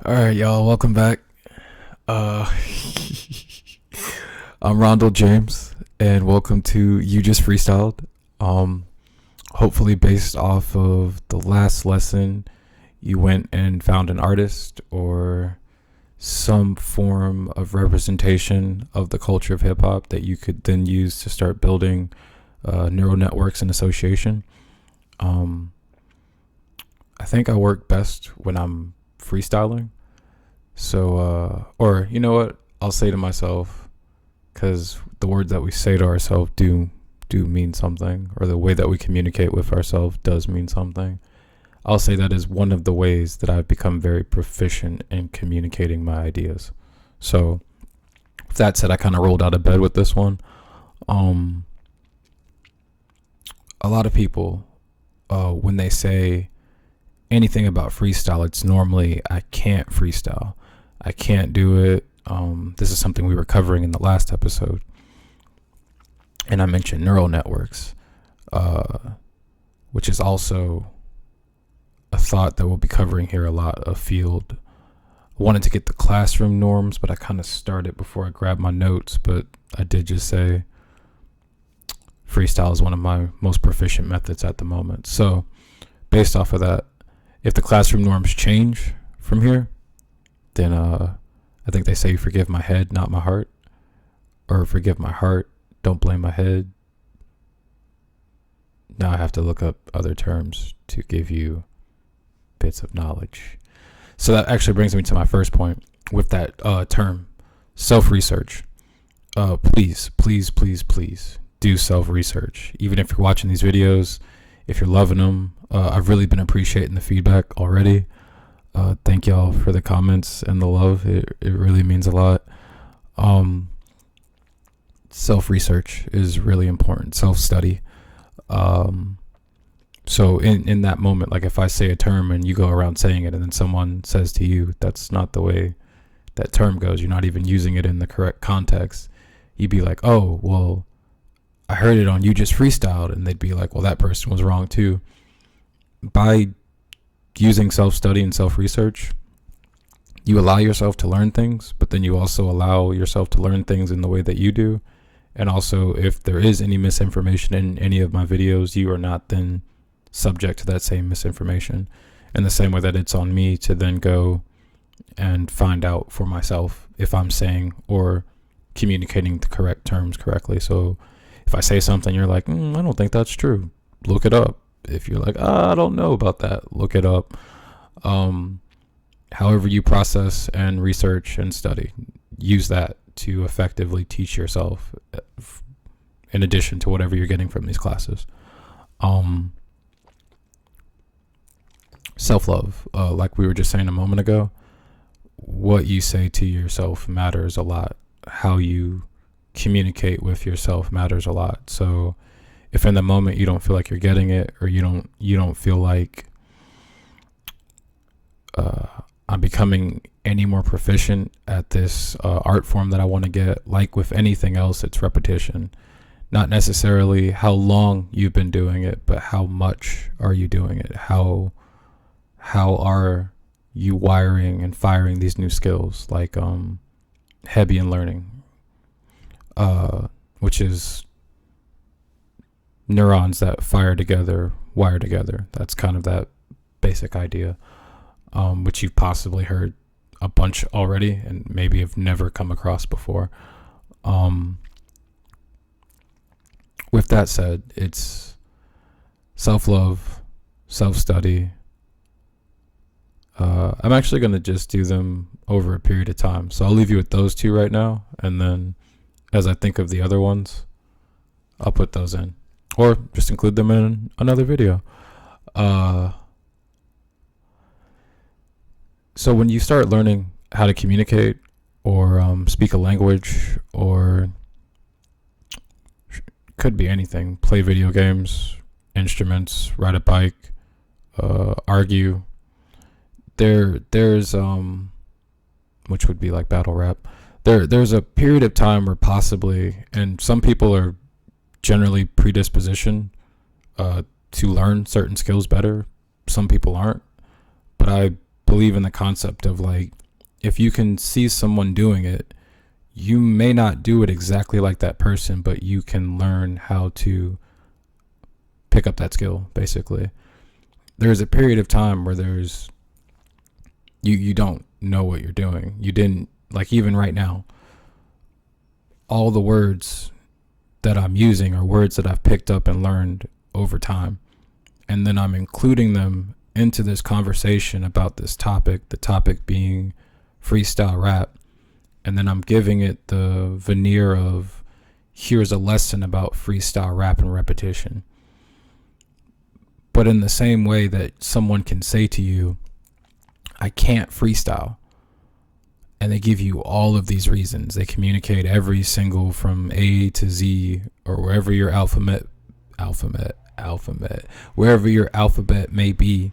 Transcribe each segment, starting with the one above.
All right, y'all, welcome back. Uh, I'm Rondell James, and welcome to You Just Freestyled. Um, Hopefully, based off of the last lesson, you went and found an artist or some form of representation of the culture of hip hop that you could then use to start building neural networks and association. Um, I think I work best when I'm freestyling. So, or you know what? I'll say to myself, because the words that we say to ourselves do mean something, or the way that we communicate with ourselves does mean something. I'll say that is one of the ways that I've become very proficient in communicating my ideas. So, with that said, I kind of rolled out of bed with this one. Um, a lot of people, when they say anything about freestyle, it's normally I can't freestyle. I can't do it. This is something we were covering in the last episode. And I mentioned neural networks, which is also a thought that we'll be covering here a lot, a field. I wanted to get the classroom norms, but I kind of started before I grabbed my notes. But I did just say freestyle is one of my most proficient methods at the moment. So based off of that, if the classroom norms change from here, then I think they say forgive my head, not my heart, or forgive my heart, don't blame my head. Now I have to look up other terms to give you bits of knowledge. So that actually brings me to my first point with that term, self-research. Please do self-research. Even if you're watching these videos, if you're loving them, I've really been appreciating the feedback already. Thank y'all for the comments and the love. It really means a lot. Self-research is really important. Self-study. So in that moment, like if I say a term and you go around saying it and then someone says to you, that's not the way that term goes. You're not even using it in the correct context. You'd be like, oh, well, I heard it on You Just Freestyled. And they'd be like, well, that person was wrong too. By using self-study and self-research, you allow yourself to learn things, but then you also allow yourself to learn things in the way that you do. And also, if there is any misinformation in any of my videos, you are not then subject to that same misinformation, in the same way that it's on me to then go and find out for myself if I'm saying or communicating the correct terms correctly. So if I say something, you're like, I don't think that's true, look it up. If you're like, I don't know about that, look it up. However you process and research and study, use that to effectively teach yourself in addition to whatever you're getting from these classes. Self-love, like we were just saying a moment ago, what you say to yourself matters a lot. How you communicate with yourself matters a lot. So if in the moment you don't feel like you're getting it, or you don't feel like I'm becoming any more proficient at this art form that I want to get, like with anything else, it's repetition. Not necessarily how long you've been doing it, but how much are you doing it? How are you wiring and firing these new skills, like Hebbian learning, which is neurons that fire together, wire together. That's kind of that basic idea, which you've possibly heard a bunch already and maybe have never come across before. With that said, it's self-love, self-study. I'm actually going to just do them over a period of time. So I'll leave you with those two right now. And then as I think of the other ones, I'll put those in. Or just include them in another video. So when you start learning how to communicate or speak a language, or could be anything, play video games, instruments, ride a bike, argue, there's which would be like battle rap, there's a period of time where possibly, and some people are generally predispositioned to learn certain skills better, some people aren't, but I believe in the concept of like, if you can see someone doing it, you may not do it exactly like that person, but you can learn how to pick up that skill. Basically, there's a period of time where you don't know what you're doing. You didn't, like, even right now, all the words that I'm using are words that I've picked up and learned over time. And then I'm including them into this conversation about this topic, the topic being freestyle rap. And then I'm giving it the veneer of, here's a lesson about freestyle rap and repetition. But in the same way that someone can say to you, I can't freestyle, and they give you all of these reasons. They communicate every single from A to Z, or wherever your alphabet, wherever your alphabet may be.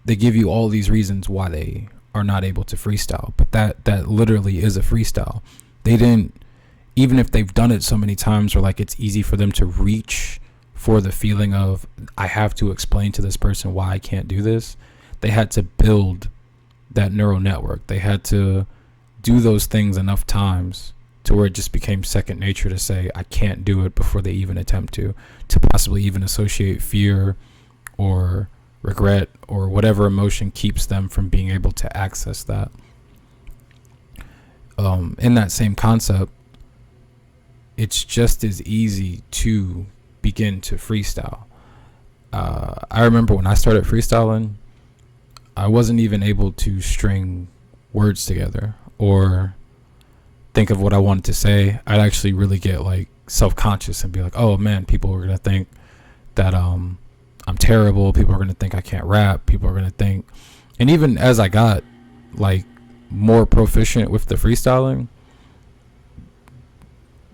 They give you all these reasons why they are not able to freestyle. But that literally is a freestyle. They didn't, even if they've done it so many times, or like it's easy for them to reach for the feeling of, I have to explain to this person why I can't do this. They had to build that neural network. They had to do those things enough times to where it just became second nature to say, I can't do it, before they even attempt to possibly even associate fear or regret or whatever emotion keeps them from being able to access that. In that same concept, it's just as easy to begin to freestyle. I remember when I started freestyling, I wasn't even able to string words together or think of what I wanted to say. I'd actually really get like self-conscious and be like, oh man, people are going to think that I'm terrible. People are going to think I can't rap. People are going to think. And even as I got like more proficient with the freestyling,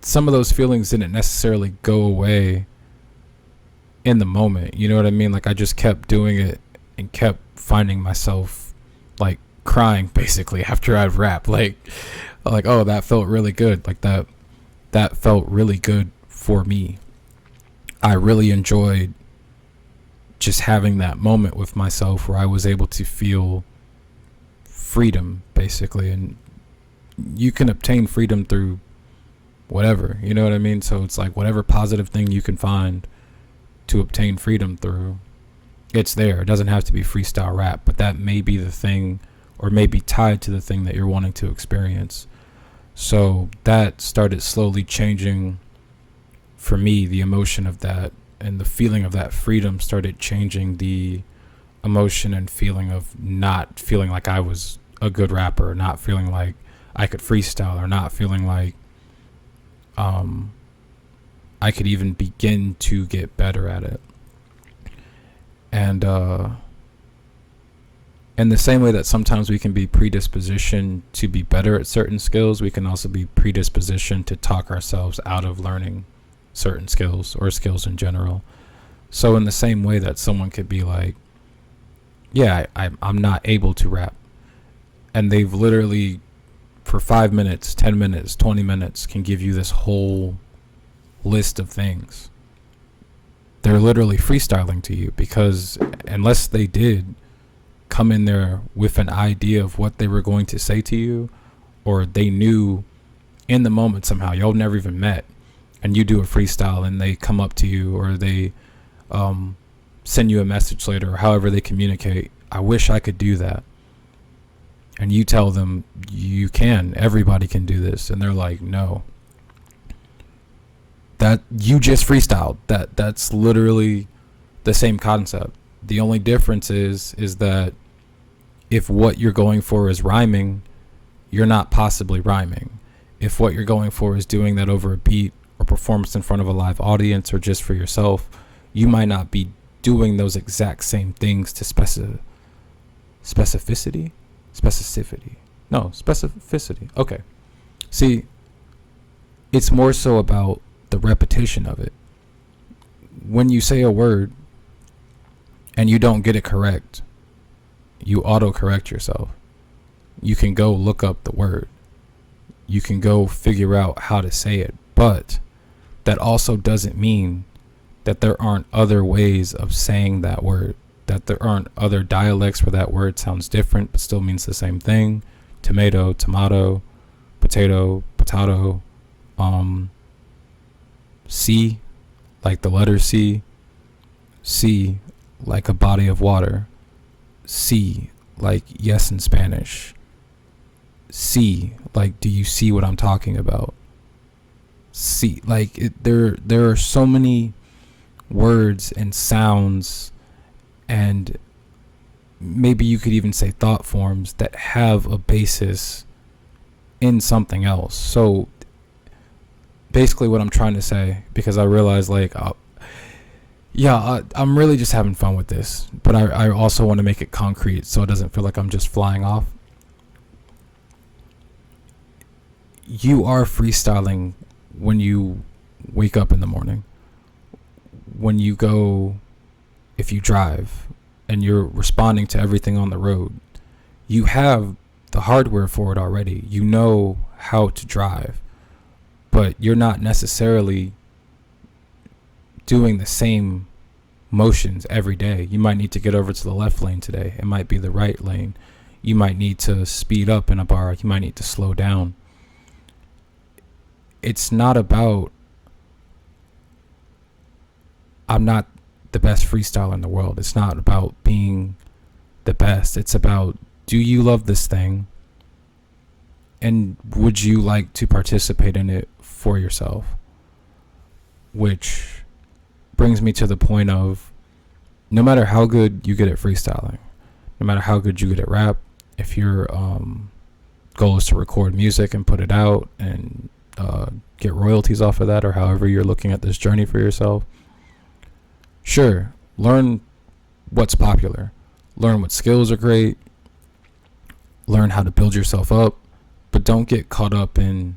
some of those feelings didn't necessarily go away in the moment. You know what I mean? Like, I just kept doing it and kept finding myself like crying basically after I'd rap. Like, oh, that felt really good. Like that felt really good for me. I really enjoyed just having that moment with myself where I was able to feel freedom basically. And you can obtain freedom through whatever, you know what I mean? So it's like whatever positive thing you can find to obtain freedom through, it's there. It doesn't have to be freestyle rap, but that may be the thing, or may be tied to the thing that you're wanting to experience. So that started slowly changing for me. The emotion of that and the feeling of that freedom started changing the emotion and feeling of not feeling like I was a good rapper, not feeling like I could freestyle, or not feeling like I could even begin to get better at it. And in the same way that sometimes we can be predispositioned to be better at certain skills, we can also be predispositioned to talk ourselves out of learning certain skills, or skills in general. So in the same way that someone could be like, yeah, I'm not able to rap, and they've literally for 5 minutes, 10 minutes, 20 minutes can give you this whole list of things. They're literally freestyling to you, because unless they did come in there with an idea of what they were going to say to you, or they knew in the moment somehow, y'all never even met, and you do a freestyle and they come up to you, or they send you a message later, or however they communicate, I wish I could do that. And you tell them you can, everybody can do this, and they're like, no, that you just freestyled. That's literally the same concept. The only difference is that if what you're going for is rhyming, you're not possibly rhyming. If what you're going for is doing that over a beat, or performance in front of a live audience, or just for yourself, you might not be doing those exact same things to specificity. Okay. See, it's more so about the repetition of it. When you say a word and you don't get it correct, you auto-correct yourself. You can go look up the word. You can go figure out how to say it. But that also doesn't mean that there aren't other ways of saying that word. that there aren't other dialects where that word sounds different but still means the same thing. Tomato, tomato, potato, potato. C, like the letter C. C, like a body of water. C, like yes in Spanish. C, like do you see what I'm talking about? C, like there are so many words and sounds, and maybe you could even say thought forms that have a basis in something else. So basically what I'm trying to say, because I realize like I'm really just having fun with this, but I also want to make it concrete so it doesn't feel like I'm just flying off. You are freestyling when you wake up in the morning, when you go, if you drive and you're responding to everything on the road. You have the hardware for it already. You know how to drive, but you're not necessarily doing the same motions every day. You might need to get over to the left lane today. It might be the right lane. You might need to speed up in a bar. You might need to slow down. It's not about, I'm not the best freestyler in the world. It's not about being the best. It's about, do you love this thing? And would you like to participate in it for yourself? Which brings me to the point of, no matter how good you get at freestyling, no matter how good you get at rap, if your goal is to record music and put it out and get royalties off of that, or however you're looking at this journey for yourself, sure, learn what's popular, learn what skills are great, learn how to build yourself up, but don't get caught up in,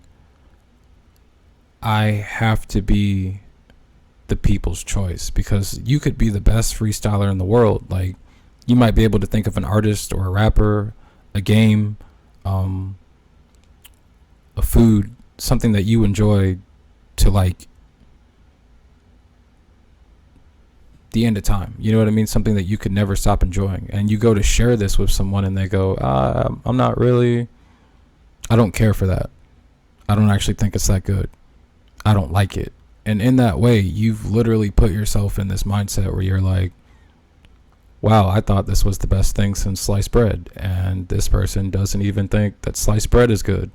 I have to be the people's choice, because you could be the best freestyler in the world. Like, you might be able to think of an artist or a rapper, a game, a food, something that you enjoy to like the end of time. You know what I mean? Something that you could never stop enjoying. And you go to share this with someone and they go, I'm not really, I don't care for that. I don't actually think it's that good. I don't like it. And in that way, you've literally put yourself in this mindset where you're like, wow, I thought this was the best thing since sliced bread. And this person doesn't even think that sliced bread is good.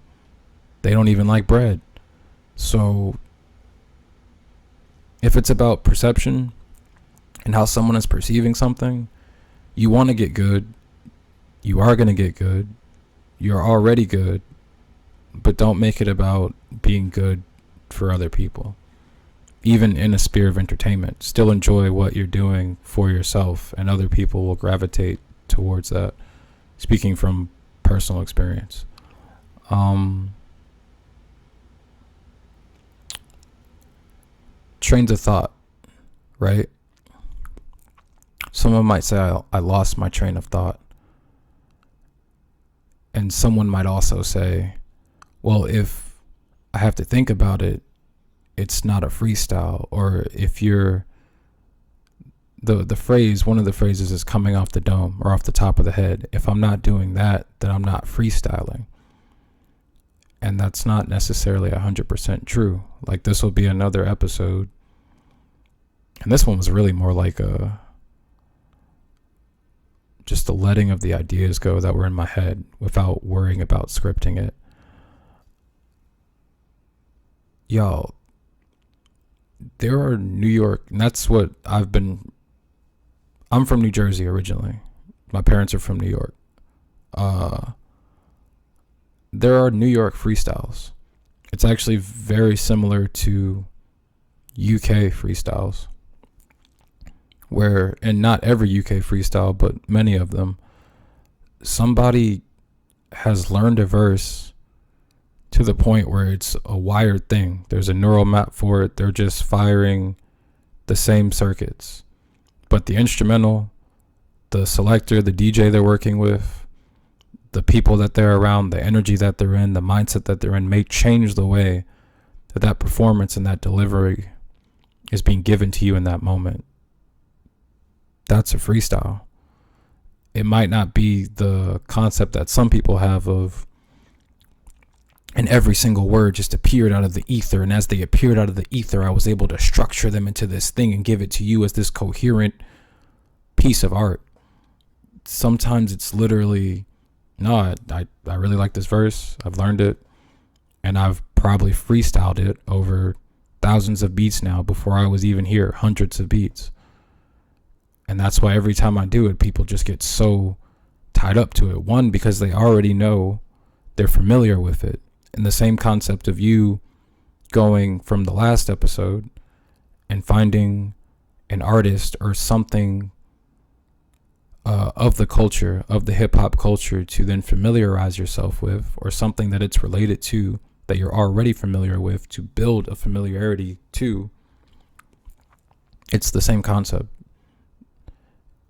They don't even like bread. So if it's about perception and how someone is perceiving something, you want to get good. You are going to get good. You're already good. But don't make it about being good for other people. Even in a sphere of entertainment, still enjoy what you're doing for yourself, and other people will gravitate towards that. Speaking from personal experience. Trains of thought, right? Someone might say, I lost my train of thought. And someone might also say, well, if I have to think about it, it's not a freestyle. Or if you're, the phrase, one of the phrases is coming off the dome or off the top of the head. If I'm not doing that, then I'm not freestyling. And that's not necessarily 100% true. Like, this will be another episode. And this one was really more like just the letting of the ideas go that were in my head without worrying about scripting it. Y'all, there are New York, and that's what I'm from New Jersey originally. My parents are from New York. There are New York freestyles. It's actually very similar to UK freestyles, where, and not every UK freestyle, but many of them, somebody has learned a verse to the point where it's a wired thing. There's a neural map for it. They're just firing the same circuits. But the instrumental, the selector, the DJ they're working with, the people that they're around, the energy that they're in, the mindset that they're in may change the way that performance and that delivery is being given to you in that moment. That's a freestyle. it might not be the concept that some people have of, and every single word just appeared out of the ether, and as they appeared out of the ether, I was able to structure them into this thing and give it to you as this coherent piece of art. Sometimes it's literally, no, I really like this verse, I've learned it, and I've probably freestyled it over thousands of beats now before I was even here, hundreds of beats. And that's why every time I do it, people just get so tied up to it. One, because they already know, they're familiar with it. And the same concept of you going from the last episode and finding an artist or something of the culture, of the hip hop culture, to then familiarize yourself with, or something that it's related to that you're already familiar with, to build a familiarity to. It's the same concept.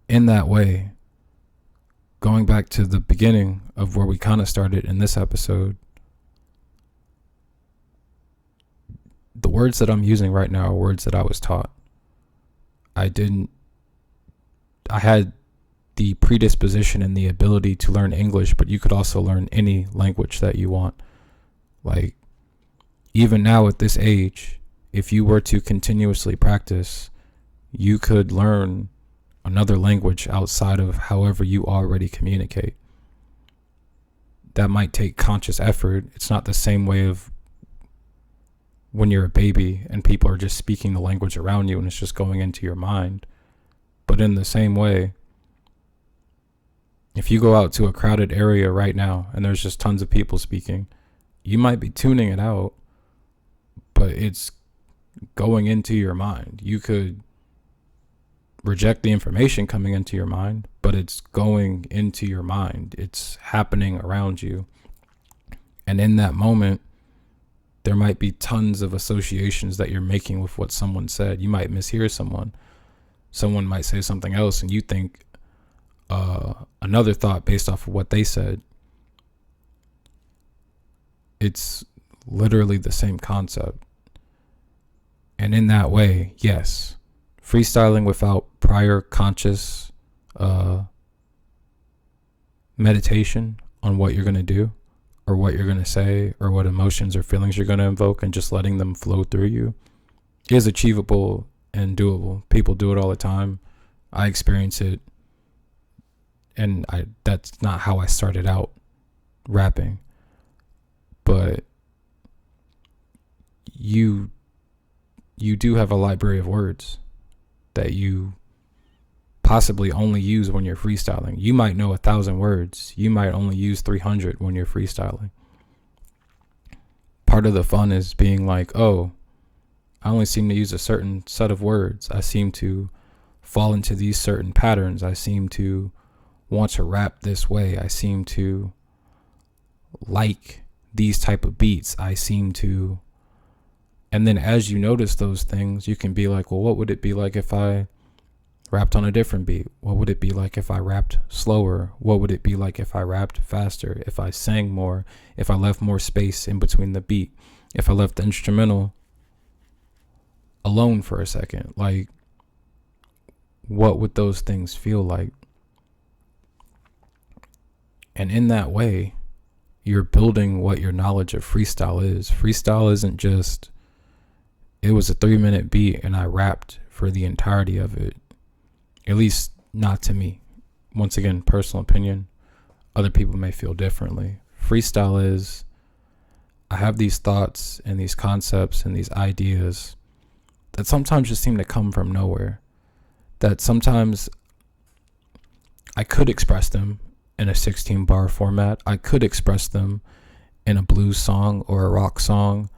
In that way, going back to the beginning of where we kind of started in this episode, the words that I'm using right now are words that I was taught. I had the predisposition and the ability to learn English, but you could also learn any language that you want. Like, even now at this age, if you were to continuously practice, you could learn another language outside of however you already communicate. That might take conscious effort. It's not the same way of when you're a baby and people are just speaking the language around you and it's just going into your mind. But in the same way, if you go out to a crowded area right now and there's just tons of people speaking, you might be tuning it out, but it's going into your mind. You could reject the information coming into your mind, but it's going into your mind. It's happening around you. And in that moment, there might be tons of associations that you're making with what someone said. You might mishear someone. Someone might say something else and you think another thought based off of what they said. It's literally the same concept. And in that way, yes, freestyling without prior conscious meditation on what you're going to do or what you're going to say or what emotions or feelings you're going to invoke, and just letting them flow through you, is achievable and doable. People do it all the time. I experience it, and that's not how I started out rapping. But you do have a library of words that you possibly only use when you're freestyling. You might know 1,000 words. You might only use 300 when you're freestyling. Part of the fun is being like, oh, I only seem to use a certain set of words. I seem to fall into these certain patterns. I seem to want to rap this way. I seem to like these type of beats. I seem to. And then as you notice those things, you can be like, well, what would it be like if I rapped on a different beat? What would it be like if I rapped slower? What would it be like if I rapped faster? If I sang more? If I left more space in between the beat? If I left the instrumental alone for a second? Like, what would those things feel like? And in that way, you're building what your knowledge of freestyle is. Freestyle isn't just, it was a 3-minute beat and I rapped for the entirety of it. At least not to me. Once again, personal opinion. Other people may feel differently. Freestyle is, I have these thoughts and these concepts and these ideas that sometimes just seem to come from nowhere. That sometimes I could express them in a 16-bar format. I could express them in a blues song or a rock song.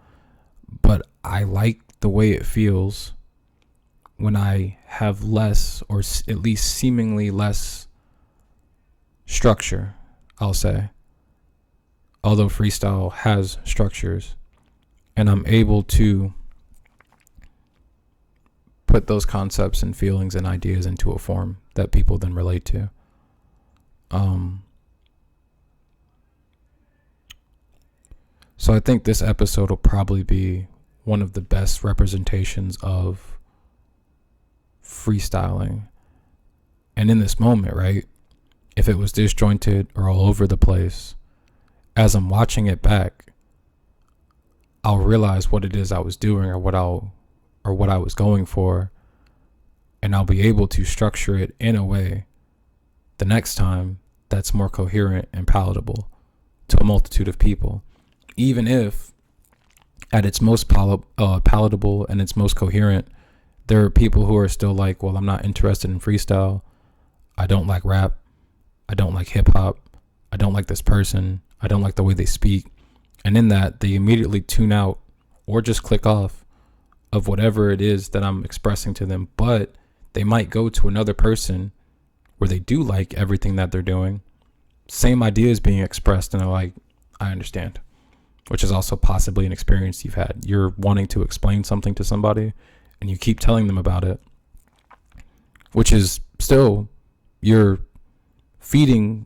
But I like the way it feels when I have less, or at least seemingly less, structure, I'll say. Although freestyle has structures, and I'm able to put those concepts and feelings and ideas into a form that people then relate to. So I think this episode will probably be one of the best representations of freestyling. And in this moment, right, if it was disjointed or all over the place, as I'm watching it back, I'll realize what it is I was doing or what I was going for, and I'll be able to structure it in a way the next time that's more coherent and palatable to a multitude of people. Even if at its most palatable and its most coherent, there are people who are still like, well, I'm not interested in freestyle. I don't like rap. I don't like hip hop. I don't like this person. I don't like the way they speak. And in that, they immediately tune out or just click off of whatever it is that I'm expressing to them. But they might go to another person where they do like everything that they're doing. Same ideas being expressed, and they're like, I understand. Which is also possibly an experience you've had. You're wanting to explain something to somebody, and you keep telling them about it, which is still, you're feeding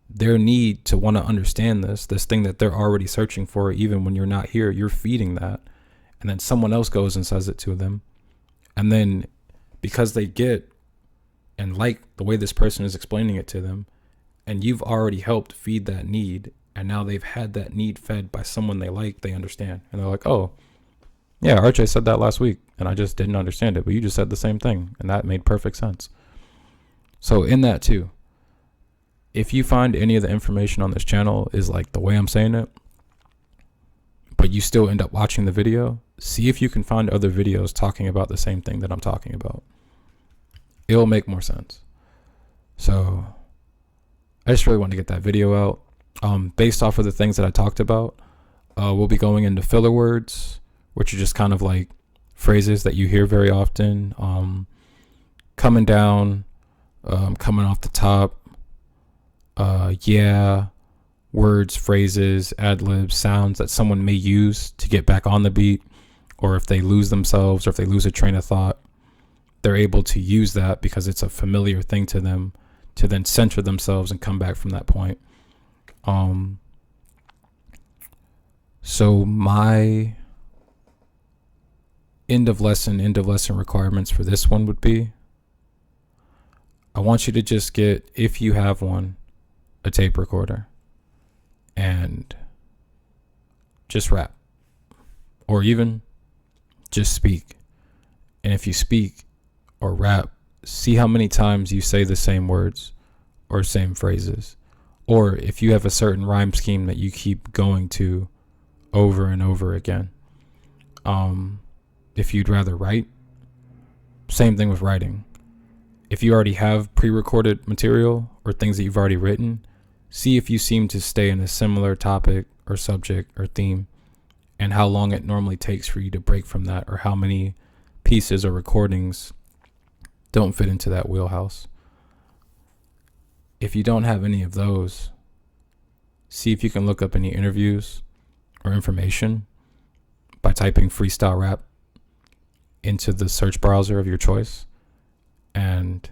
their need to want to understand this thing that they're already searching for. Even when you're not here, you're feeding that. And then someone else goes and says it to them. And then because they get and like the way this person is explaining it to them, and you've already helped feed that need, and now they've had that need fed by someone they like, they understand. And they're like, oh, yeah, RJ said that last week, and I just didn't understand it, but you just said the same thing, and that made perfect sense. So in that too, if you find any of the information on this channel is like the way I'm saying it, but you still end up watching the video, see if you can find other videos talking about the same thing that I'm talking about. It'll make more sense. So I just really want to get that video out. Based off of the things that I talked about, we'll be going into filler words, which are just kind of like phrases that you hear very often. Coming down, coming off the top, yeah, words, phrases, ad-libs, sounds that someone may use to get back on the beat, or if they lose themselves or if they lose a train of thought, they're able to use that because it's a familiar thing to them to then center themselves and come back from that point. So my end of lesson requirements for this one would be, I want you to just get, if you have one, a tape recorder and just rap, or even just speak. And if you speak or rap, see how many times you say the same words or same phrases, or if you have a certain rhyme scheme that you keep going to over and over again. If you'd rather write, same thing with writing. If you already have pre-recorded material or things that you've already written, see if you seem to stay in a similar topic or subject or theme, and how long it normally takes for you to break from that, or how many pieces or recordings don't fit into that wheelhouse. If you don't have any of those, see if you can look up any interviews or information by typing Freestyle Rap into the search browser of your choice, and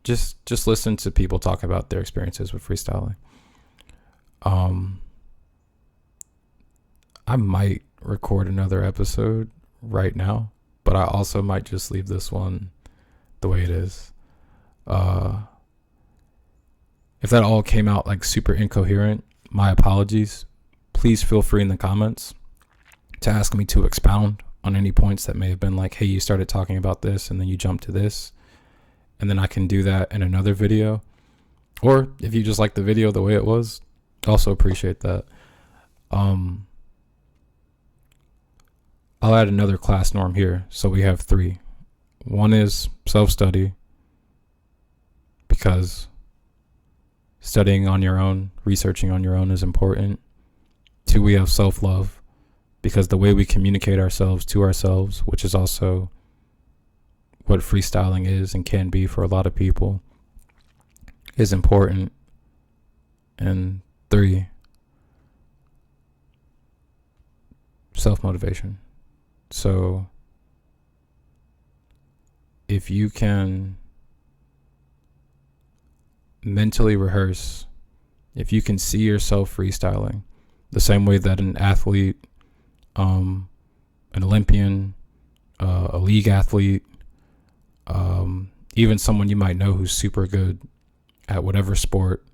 just listen to people talk about their experiences with freestyling. I might record another episode right now, but I also might just leave this one the way it is. If that all came out like super incoherent, my apologies. Please feel free in the comments to ask me to expound on any points that may have been like, hey, you started talking about this and then you jumped to this, and then I can do that in another video. Or if you just like the video the way it was, also appreciate that. I'll add another class norm here. So we have 3. One is self-study, because studying on your own, researching on your own is important. 2, we have self-love, because the way we communicate ourselves to ourselves, which is also what freestyling is and can be for a lot of people, is important. And 3, self-motivation. So if you can mentally rehearse, if you can see yourself freestyling the same way that an athlete, an Olympian, a league athlete, even someone you might know who's super good at whatever sport,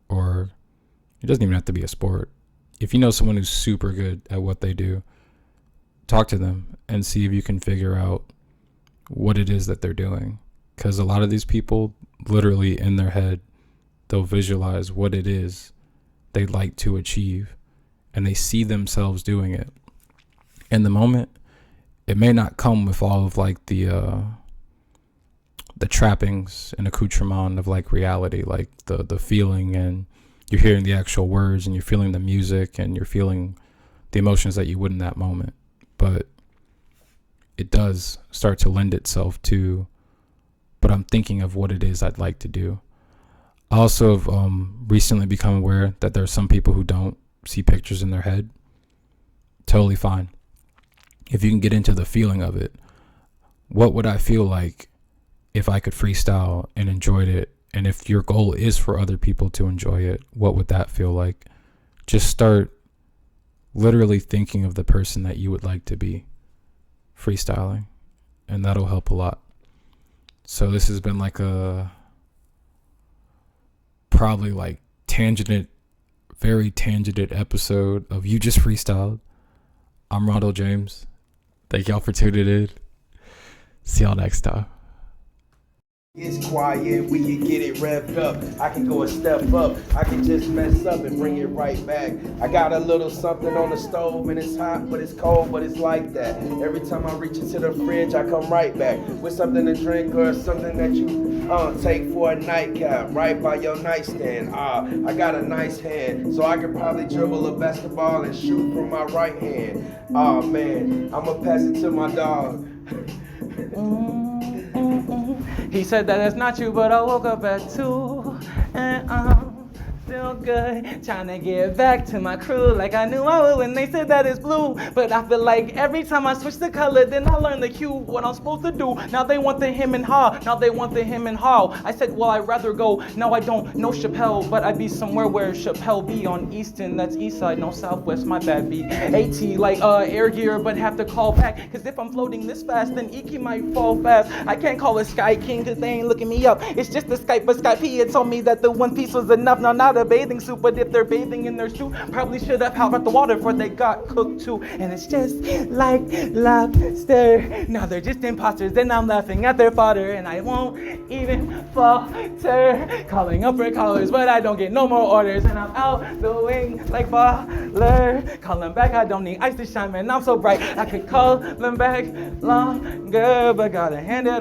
or it doesn't even have to be a sport. If you know someone who's super good at what they do, talk to them and see if you can figure out what it is that they're doing. Because a lot of these people, literally in their head, they'll visualize what it is they'd like to achieve, and they see themselves doing it. In the moment, it may not come with all of like the trappings and accoutrement of like reality, like the feeling, and you're hearing the actual words, and you're feeling the music, and you're feeling the emotions that you would in that moment. But it does start to lend itself to, but I'm thinking of what it is I'd like to do. I also have recently become aware that there are some people who don't see pictures in their head. Totally fine. If you can get into the feeling of it, what would I feel like if I could freestyle and enjoyed it? And if your goal is for other people to enjoy it, what would that feel like? Just start literally thinking of the person that you would like to be freestyling, and that'll help a lot. So this has been like a probably like very tangented episode of You Just Freestyled. I'm Ronald James. Thank y'all for tuning in. See y'all next time. It's quiet, we can get it revved up. I can go a step up, I can just mess up and bring it right back. I got a little something on the stove and it's hot, but it's cold, but it's like that. Every time I reach into the fridge, I come right back with something to drink or something that you take for a nightcap, right by your nightstand. I got a nice hand, so I could probably dribble a basketball and shoot from my right hand. Oh man, I'ma pass it to my dog. He said that it's not you, but I woke up at 2 and I'm still good, trying to get back to my crew like I knew I would when they said that it's blue. But I feel like every time I switch the color, then I learn the cue, what I'm supposed to do. Now they want the him and ha, now they want the him and how. I said, well, I'd rather go, now I don't know Chappelle, but I'd be somewhere where Chappelle be on Easton, that's east side, no southwest, my bad beat. AT like air gear, but have to call back, cause if I'm floating this fast, then Iki might fall fast. I can't call it Sky King, cause they ain't looking me up. It's just the Skype, but Skype P had told me that the one piece was enough. Now not a bathing suit, but if they're bathing in their suit, probably should have held out the water before they got cooked too. And it's just like lobster. Now they're just imposters, and I'm laughing at their fodder, and I won't even falter. Calling up for callers, but I don't get no more orders, and I'm out the wing like baller. Call them back, I don't need ice to shine, man, I'm so bright. I could call them back longer, but gotta hand it